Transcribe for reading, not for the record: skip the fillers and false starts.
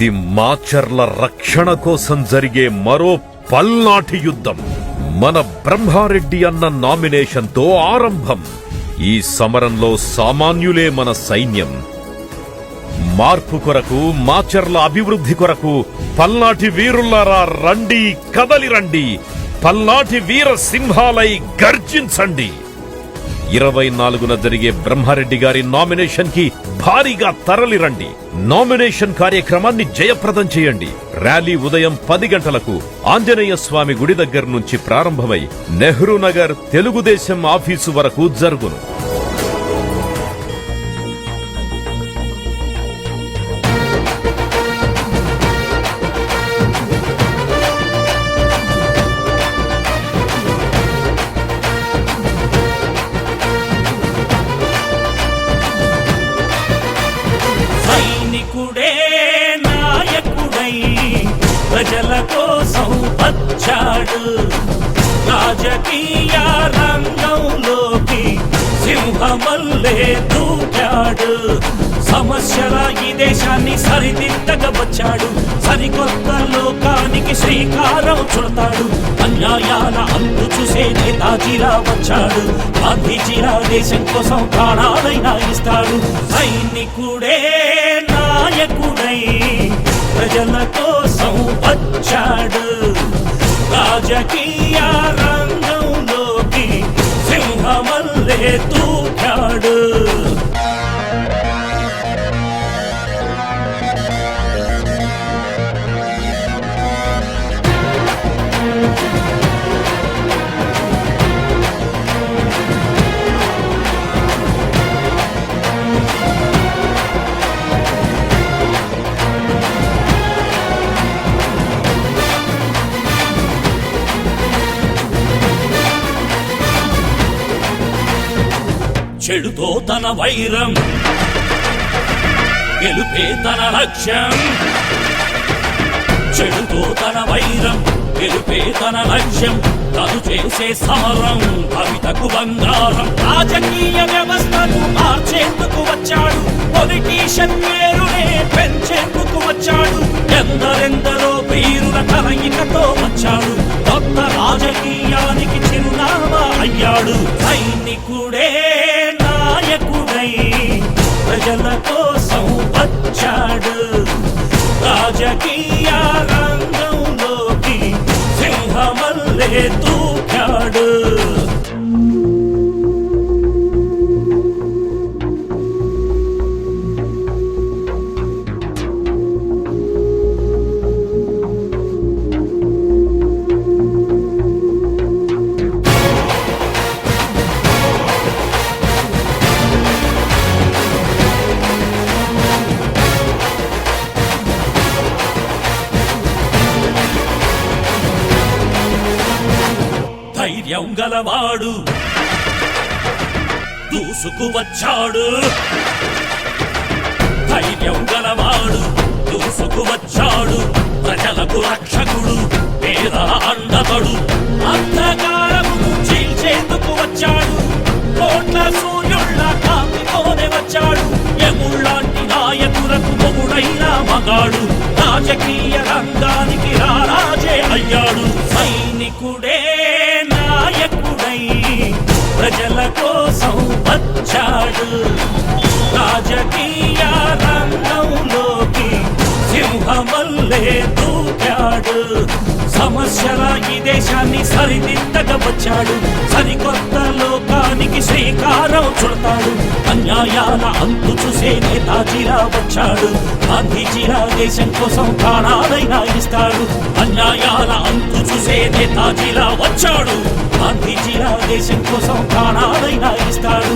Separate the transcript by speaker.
Speaker 1: ఇది మాచర్ల రక్షణ కోసం జరిగే మరో పల్నాటి యుద్ధం. మన బ్రహ్మారెడ్డి అన్న నామినేషన్తో ఆరంభం. ఈ సమరంలో సామాన్యులే మన సైన్యం. మార్పు కొరకు, మాచర్ల అభివృద్ధి కొరకు పల్నాటి వీరులారా రండి, కదలి రండి. పల్నాటి వీర సింహాలై గర్జించండి. 24న జరిగే బ్రహ్మారెడ్డి గారి నామినేషన్ కి భారీగా తరలిరండి. నామినేషన్ కార్యక్రమాన్ని జయప్రదం చేయండి. ర్యాలీ ఉదయం 10 గంటలకు ఆంజనేయ స్వామి గుడి దగ్గర నుంచి ప్రారంభమై నెహ్రూ నగర్ తెలుగుదేశం ఆఫీసు వరకు జరుగును.
Speaker 2: ప్రజల కోసం వచ్చాడు. రాజకీయ రంగంలోకి సింహమల్లే దూకాడు. సమస్యల ఈ దేశాన్ని సరిదిద్దగా వచ్చాడు. సరికొత్త లోకానికి శ్రీకారం చుడతాడు. అన్యాయాల అంతు చూసే నేతాజీలా వచ్చాడు. గాంధీజీలా దేశం కోసం ప్రాణాలైనా ఇస్తాడు. సైనికుడే నాయకుడై ప్రజల కోసం వచ్చాడు. రాజకీయ రంగంలోకి సింహమల్లే దూకాడు. చెడుతో తన వైరం, గెలుపే తన లక్ష్యం. చెడుతో తన వైరం, గెలుపే తన లక్ష్యం. తను చేసే సమరం కవితకు బంగారం. రాజకీయ వ్యవస్థను మార్చేందుకు వచ్చాడు. పొలిటీషియన్ పేరునే పెంచేందుకు వచ్చాడు. ఎందరెందరో వీరుల కలయికతో వచ్చాడు. కొత్త రాజకీయానికి చిరునామా అయ్యాడు. సైనికుడే నాయకుడై ప్రజల కోసం వచ్చాడు. రాజకీయ రంగంలోకి సింహమల్లే దూకాడు. ధైర్యం గలవాడు దూసుకు వచ్చాడు. ధైర్యం గలవాడు దూసుకు వచ్చాడు. ప్రజలకు రక్షకుడు, పేదల అండతడు. అంధకారమును చీల్చేందుకు వచ్చాడు. కోట్ల సూర్యుళ్ళ కాంతితోనే వచ్చాడు. ఎముళ్ళాంటి నాయకులకు మొగుడైన మగాడు. రాజకీయ రంగానికి రారాజే అయ్యాడు. సైనికుడే నాయకుడై ప్రజల కోసం వచ్చాడు. రాజకీయ రంగంలోకి సింహమల్లే దూకాడు. సమస్యల ఈ దేశాన్ని సరిదిద్దగా వచ్చాడు. సరికొత్త లోకానికి శ్రీకారం చుడతాడు. అన్యాయాల అంతు చూసే నేతాజీలా వచ్చాడు. గాంధీజీలా దేశం కోసం ప్రాణాలైనా ఇస్తాడు. అన్యాయాల అంతు చూసే నేతాజీలా వచ్చాడు. గాంధీజీలా దేశం కోసం ప్రాణాలైనా ఇస్తాడు.